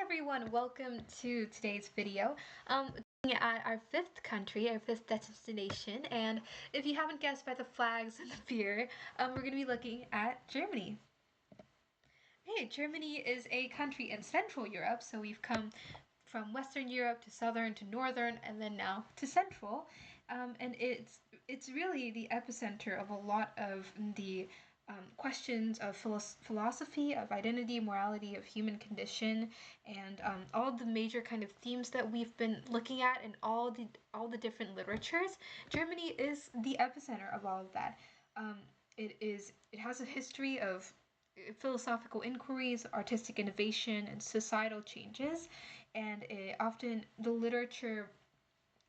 everyone, welcome to today's video. Looking at our fifth country, our fifth destination, and if you haven't guessed by the flags and the beer, we're going to be looking at Germany. Okay, Germany is a country in Central Europe, so we've come from Western Europe to Southern to Northern, and then now to Central, and it's really the epicenter of a lot of the questions of philosophy, of identity, morality, of human condition, and all the major kind of themes that we've been looking at in all the different literatures. Germany is the epicenter of all of that. It has a history of philosophical inquiries, artistic innovation, and societal changes, and the literature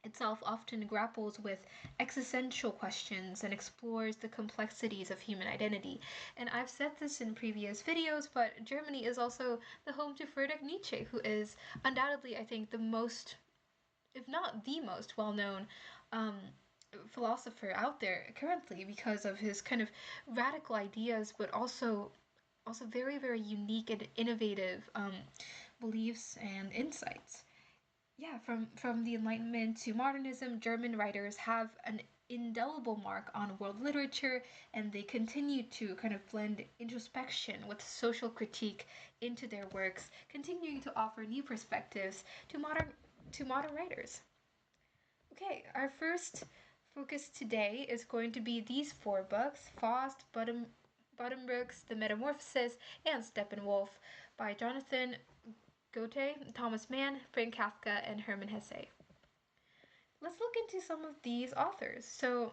itself often grapples with existential questions and explores the complexities of human identity. And I've said this in previous videos, but Germany is also the home to Friedrich Nietzsche, who is undoubtedly, I think, the most, if not the most, well-known philosopher out there currently because of his kind of radical ideas, but also very, very unique and innovative beliefs and insights. Yeah, from the Enlightenment to modernism, German writers have an indelible mark on world literature, and they continue to kind of blend introspection with social critique into their works, continuing to offer new perspectives to modern writers. Okay, our first focus today is going to be these four books: Faust, Buddenbrooks, The Metamorphosis, and Steppenwolf by Jonathan Goethe, Thomas Mann, Frank Kafka, and Hermann Hesse. Let's look into some of these authors. So,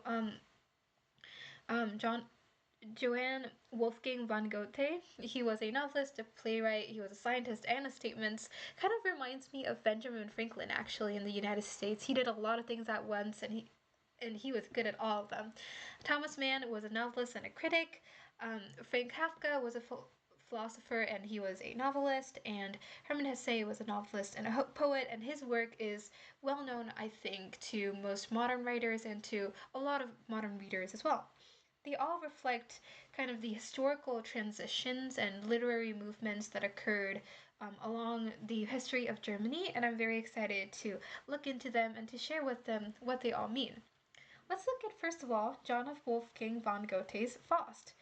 Johann Wolfgang von Goethe, he was a novelist, a playwright, he was a scientist, and a statesman. Kind of reminds me of Benjamin Franklin, actually, in the United States. He did a lot of things at once, and he was good at all of them. Thomas Mann was a novelist and a critic. Frank Kafka was a philosopher, and he was a novelist, and Hermann Hesse was a novelist and a poet, and his work is well known, I think, to most modern writers and to a lot of modern readers as well. They all reflect kind of the historical transitions and literary movements that occurred along the history of Germany, and I'm very excited to look into them and to share with them what they all mean. Let's look at, first of all, John Wolfgang von Goethe's Faust.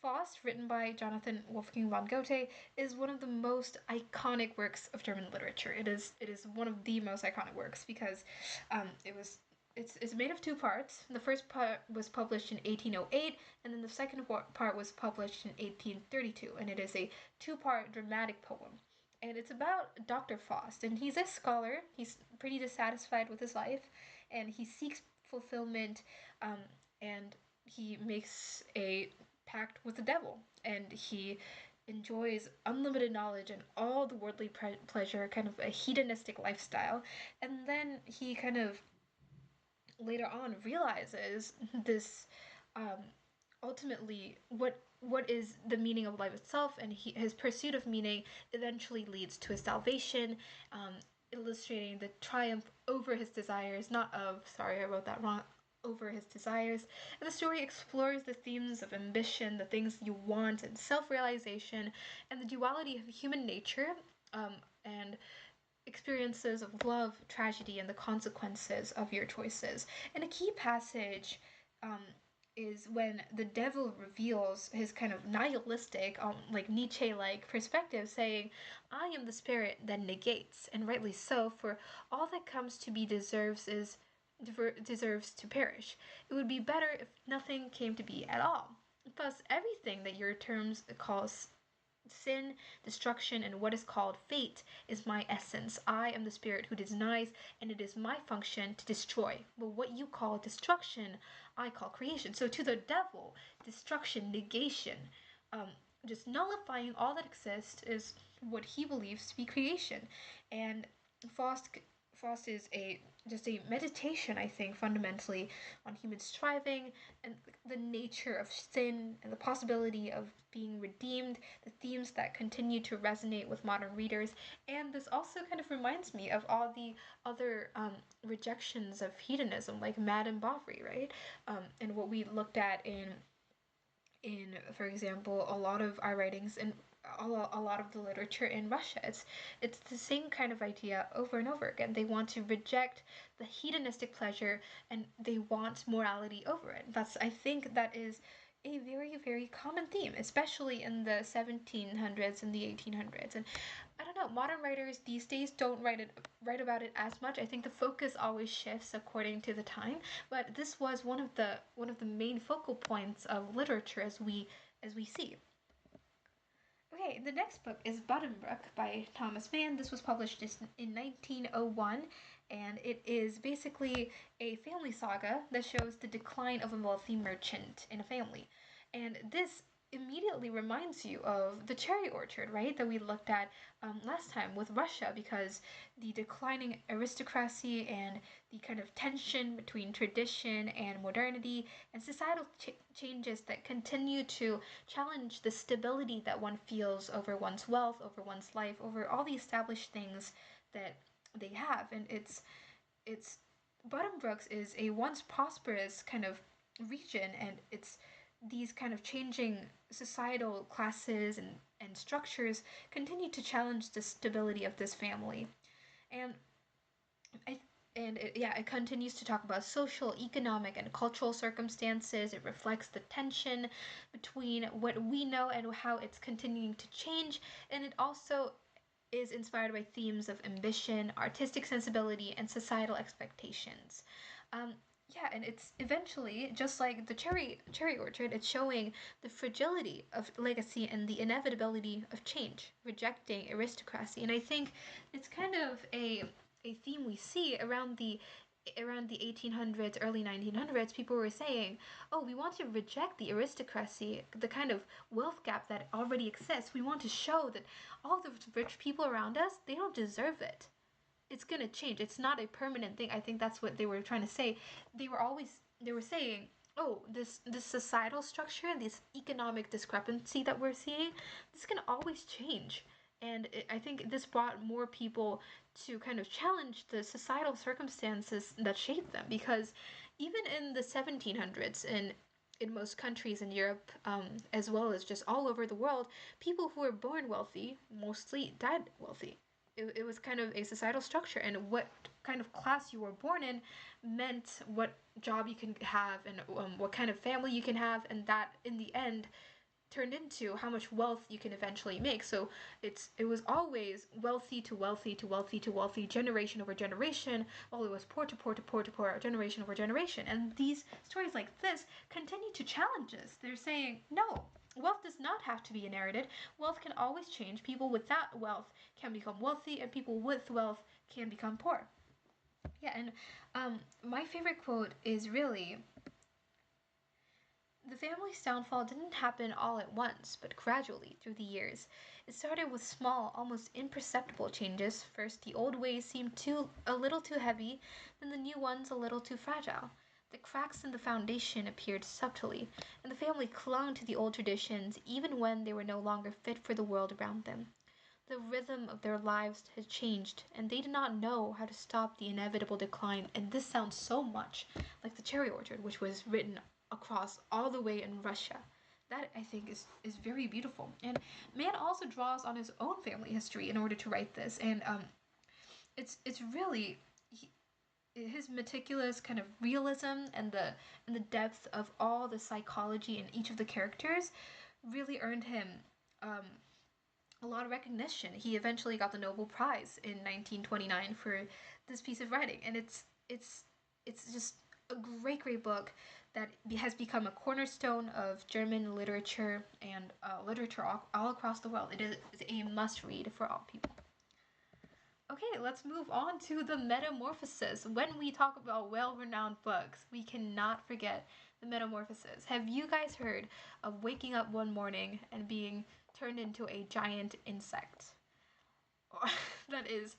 Faust, written by Jonathan Wolfgang von Goethe, is one of the most iconic works of German literature. It is one of the most iconic works because it's made of two parts. The first part was published in 1808, and then the second part was published in 1832, and it is a two-part dramatic poem. And it's about Dr. Faust, and he's a scholar. He's pretty dissatisfied with his life, and he seeks fulfillment, and he makes a pact with the devil, and he enjoys unlimited knowledge and all the worldly pleasure, kind of a hedonistic lifestyle. And then he kind of later on realizes this, ultimately what is the meaning of life itself, and his pursuit of meaning eventually leads to his salvation, illustrating the triumph over his desires, not of, sorry, I wrote that wrong, over his desires. And the story explores the themes of ambition, the things you want, and self-realization, and the duality of human nature, and experiences of love, tragedy, and the consequences of your choices. And a key passage is when the devil reveals his kind of nihilistic, like Nietzsche-like perspective, saying, "I am the spirit that negates," and rightly so, for all that comes to be deserves to perish. It would be better if nothing came to be at all. Thus, everything that your terms calls sin, destruction, and what is called fate is my essence. I am the spirit who denies, and it is my function to destroy. But what you call destruction, I call creation. So to the devil, destruction, negation, just nullifying all that exists is what he believes to be creation. And Faust is just a meditation, I think, fundamentally on human striving and the nature of sin and the possibility of being redeemed, the themes that continue to resonate with modern readers. And this also kind of reminds me of all the other rejections of hedonism, like Madame Bovary, right? And what we looked at in, for example, a lot of our writings, and a lot of the literature in Russia. It's the same kind of idea over and over again. They want to reject the hedonistic pleasure and they want morality over it. I think that is a very, very common theme, especially in the 1700s and the 1800s. And I don't know, modern writers these days don't write about it as much. I think the focus always shifts according to the time, but this was one of the main focal points of literature as we see. Okay, the next book is Buddenbrook by Thomas Mann. This was published in 1901, and it is basically a family saga that shows the decline of a wealthy merchant in a family. And this immediately reminds you of the cherry orchard, right, that we looked at last time with Russia, because the declining aristocracy and the kind of tension between tradition and modernity and societal changes that continue to challenge the stability that one feels over one's wealth, over one's life, over all the established things that they have. And it's Buddenbrooks is a once prosperous kind of region, and it's these kind of changing societal classes and structures continue to challenge the stability of this family. And I it continues to talk about social, economic, and cultural circumstances. It reflects the tension between what we know and how it's continuing to change, and it also is inspired by themes of ambition, artistic sensibility, and societal expectations. Um, yeah, and it's eventually just like the cherry orchard. It's showing the fragility of legacy and the inevitability of change, rejecting aristocracy. And I think it's kind of a theme we see around the 1800s, early 1900s. People were saying, "Oh, we want to reject the aristocracy, the kind of wealth gap that already exists. We want to show that all the rich people around us, they don't deserve it. It's gonna change. It's not a permanent thing." I think that's what they were trying to say. They were saying, "Oh, this societal structure, this economic discrepancy that we're seeing, this can always change." And I think this brought more people to kind of challenge the societal circumstances that shape them, because even in the 1700s and in most countries in Europe, as well as just all over the world, people who were born wealthy mostly died wealthy. It was kind of a societal structure, and what kind of class you were born in meant what job you can have and what kind of family you can have, and that in the end turned into how much wealth you can eventually make. So it was always wealthy to wealthy to wealthy to wealthy, generation over generation, while it was poor to poor to poor to poor, generation over generation. And these stories like this continue to challenge us. They're saying, no, wealth does not have to be inherited. Wealth can always change. People without wealth can become wealthy, and people with wealth can become poor. Yeah, and my favorite quote is really, the family's downfall didn't happen all at once, but gradually through the years. It started with small, almost imperceptible changes. First, the old ways seemed a little too heavy, then the new ones a little too fragile. The cracks in the foundation appeared subtly, and the family clung to the old traditions even when they were no longer fit for the world around them. The rhythm of their lives had changed, and they did not know how to stop the inevitable decline. And this sounds so much like The Cherry Orchard, which was written across all the way in Russia. That I think is very beautiful. And Mann also draws on his own family history in order to write this, and it's really his meticulous kind of realism and the depth of all the psychology in each of the characters really earned him um, a lot of recognition. He eventually got the Nobel Prize in 1929 for this piece of writing, and it's just a great book that has become a cornerstone of German literature and literature all across the world. It is a must read for all people. Okay, let's move on to the Metamorphosis. When we talk about well-renowned books, we cannot forget the Metamorphosis. Have you guys heard of waking up one morning and being turned into a giant insect? That is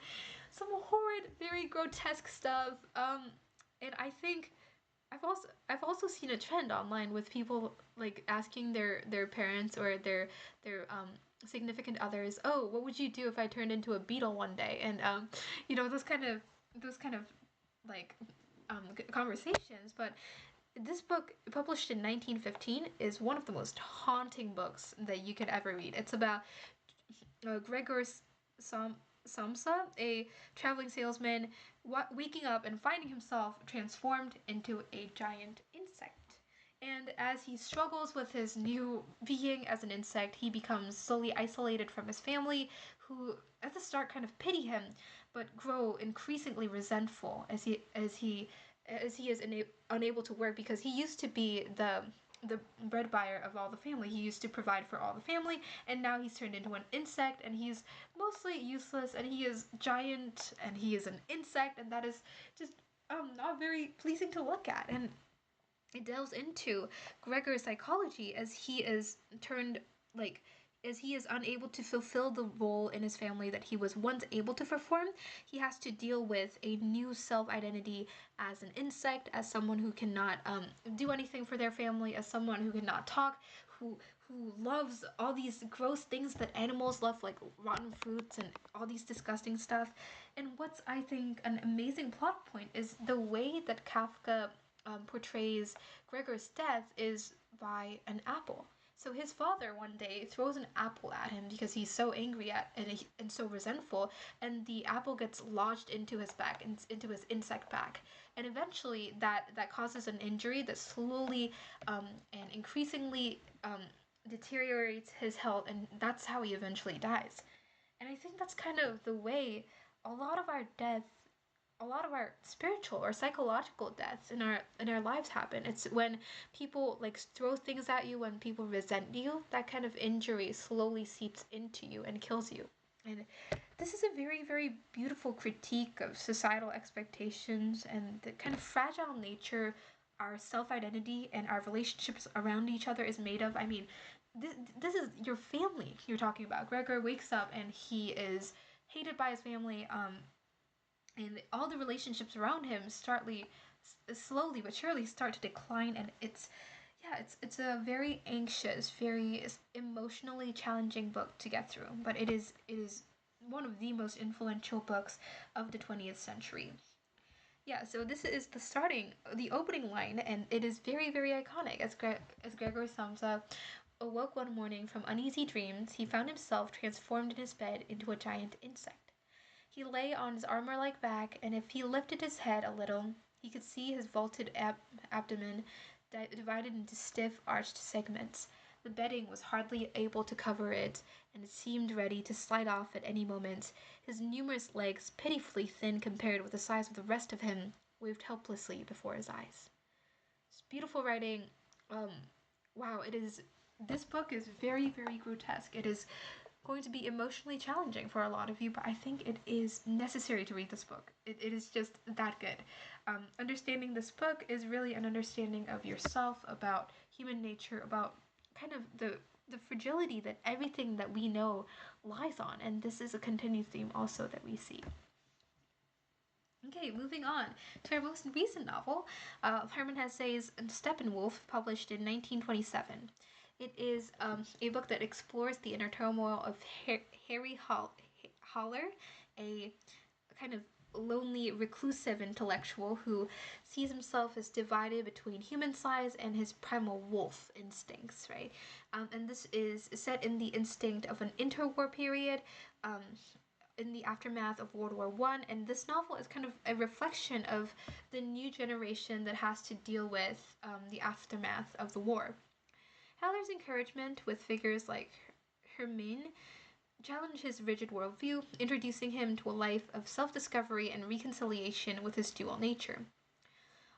some horrid, very grotesque stuff. And I think I've also seen a trend online with people like asking their parents or their significant others, "Oh, what would you do if I turned into a beetle one day?" And those kind of like conversations. But this book, published in 1915, is one of the most haunting books that you could ever read. It's about Gregor Sam- Samsa, a traveling salesman, waking up and finding himself transformed into a giant insect. And as he struggles with his new being as an insect, he becomes slowly isolated from his family, who at the start kind of pity him, but grow increasingly resentful as he is unable to work because he used to be the bread buyer of all the family. He used to provide for all the family, and now he's turned into an insect, and he's mostly useless, and he is giant, and he is an insect, and that is just not very pleasing to look at. And it delves into Gregor's psychology as he is turned like as he is unable to fulfill the role in his family that he was once able to perform. He has to deal with a new self identity as an insect, as someone who cannot do anything for their family, as someone who cannot talk, who who loves all these gross things that animals love, like rotten fruits and all these disgusting stuff. And what's, I think, an amazing plot point is the way that Kafka portrays Gregor's death is by an apple. So his father one day throws an apple at him because he's so angry and so resentful, and the apple gets lodged into his back, into his insect back, and eventually that causes an injury that slowly and increasingly deteriorates his health, and that's how he eventually dies. And I think that's kind of the way a lot of our death, a lot of our spiritual or psychological deaths in our lives happen. It's when people like throw things at you, when people resent you, that kind of injury slowly seeps into you and kills you. And this is a very, very beautiful critique of societal expectations and the kind of fragile nature our self-identity and our relationships around each other is made of. I mean, this is your family you're talking about. Gregor wakes up and he is hated by his family, and all the relationships around him slowly but surely start to decline, and it's a very anxious, very emotionally challenging book to get through, but it is one of the most influential books of the 20th century. Yeah, so this is the opening line, and it is very, very iconic. As Gregor Samsa awoke one morning from uneasy dreams, he found himself transformed in his bed into a giant insect. He lay on his armor-like back, and if he lifted his head a little, he could see his vaulted abdomen divided into stiff, arched segments. The bedding was hardly able to cover it, and it seemed ready to slide off at any moment. His numerous legs, pitifully thin compared with the size of the rest of him, waved helplessly before his eyes. It's beautiful writing. Um, wow, it is. This book is very, very grotesque. It is going to be emotionally challenging for a lot of you, but I think it is necessary to read this book. It is just that good. Understanding this book is really an understanding of yourself, about human nature, about kind of the fragility that everything that we know lies on, and this is a continued theme also that we see. Okay, moving on to our most recent novel, Hermann Hesse's Steppenwolf, published in 1927. It is a book that explores the inner turmoil of Harry Haller, a kind of lonely, reclusive intellectual who sees himself as divided between human size and his primal wolf instincts, right? And this is set in the instinct of an interwar period. In the aftermath of World War One, and this novel is kind of a reflection of the new generation that has to deal with the aftermath of the war. Haller's encouragement with figures like Hermine challenge his rigid worldview, introducing him to a life of self-discovery and reconciliation with his dual nature.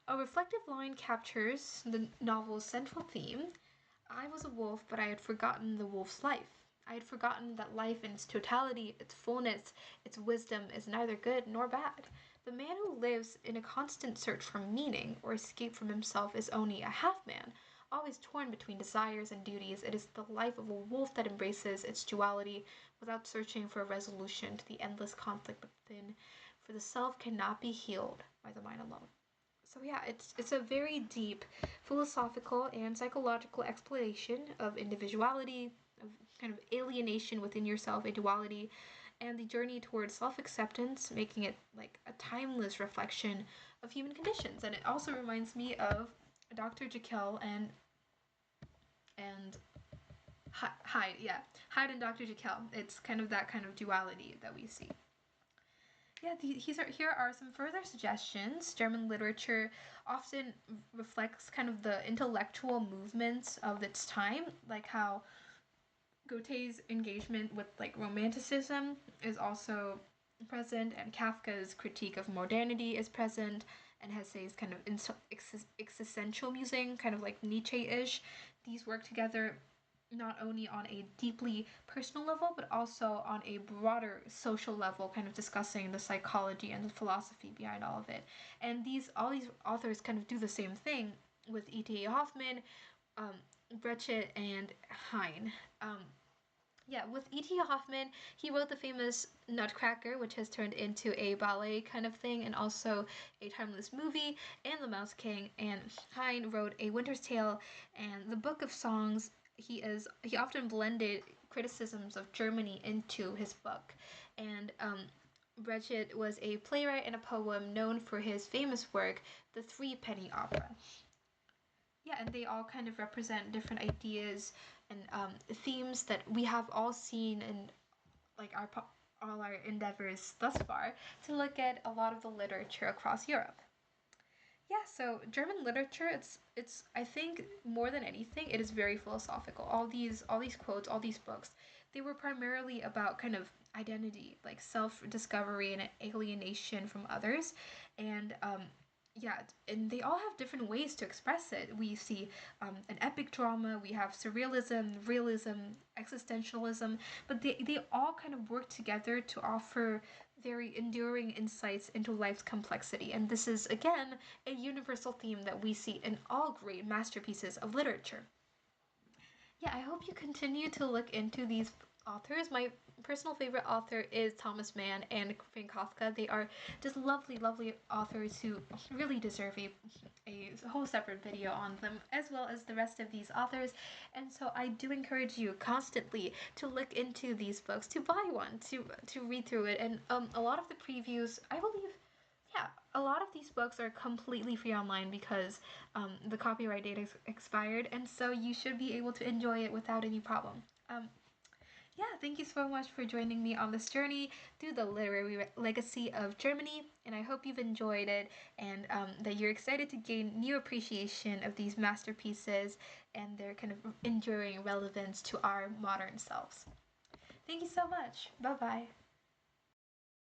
A reflective line captures the novel's central theme. I was a wolf, but I had forgotten the wolf's life. I had forgotten that life in its totality, its fullness, its wisdom is neither good nor bad. The man who lives in a constant search for meaning or escape from himself is only a half man, always torn between desires and duties. It is the life of a wolf that embraces its duality without searching for a resolution to the endless conflict within, for the self cannot be healed by the mind alone. So yeah, it's a very deep philosophical and psychological exploration of individuality, of kind of alienation within yourself, a duality, and the journey towards self-acceptance, making it like a timeless reflection of human conditions. And it also reminds me of Dr. Jekyll and Hyde, yeah. Hyde and Dr. Jekyll. It's kind of that kind of duality that we see. Yeah, here are some further suggestions. German literature often reflects kind of the intellectual movements of its time, like how Goethe's engagement with like romanticism is also present, and Kafka's critique of modernity is present, and Hesse's kind of existential musing, kind of like Nietzsche-ish. These work together not only on a deeply personal level, but also on a broader social level, kind of discussing the psychology and the philosophy behind all of it. And all these authors kind of do the same thing with E.T.A. Hoffmann, um, Brecht, and Heine. Yeah, with E.T. Hoffmann, he wrote the famous Nutcracker, which has turned into a ballet kind of thing, and also a timeless movie, and The Mouse King. And Heine wrote A Winter's Tale and the Book of Songs. He often blended criticisms of Germany into his book, and Brecht was a playwright and a poem known for his famous work, The Three Penny Opera. Yeah, and they all kind of represent different ideas and themes that we have all seen in like all our endeavors thus far to look at a lot of the literature across Europe. Yeah, so German literature, it's I think more than anything, it is very philosophical. All these quotes, all these books, they were primarily about kind of identity, like self-discovery and alienation from others, and yeah, and they all have different ways to express it. We see an epic drama, we have surrealism, realism, existentialism, but they all kind of work together to offer very enduring insights into life's complexity. And this is, again, a universal theme that we see in all great masterpieces of literature. Yeah, I hope you continue to look into these authors. My personal favorite author is Thomas Mann and Frank Kafka. They are just lovely, lovely authors who really deserve a whole separate video on them, as well as the rest of these authors. And so I do encourage you constantly to look into these books, to buy one, to read through it. And a lot of the previews, I believe, yeah, a lot of these books are completely free online because the copyright date is expired, and so you should be able to enjoy it without any problem. Yeah, thank you so much for joining me on this journey through the literary legacy of Germany, and I hope you've enjoyed it and that you're excited to gain new appreciation of these masterpieces and their kind of enduring relevance to our modern selves. Thank you so much. Bye bye.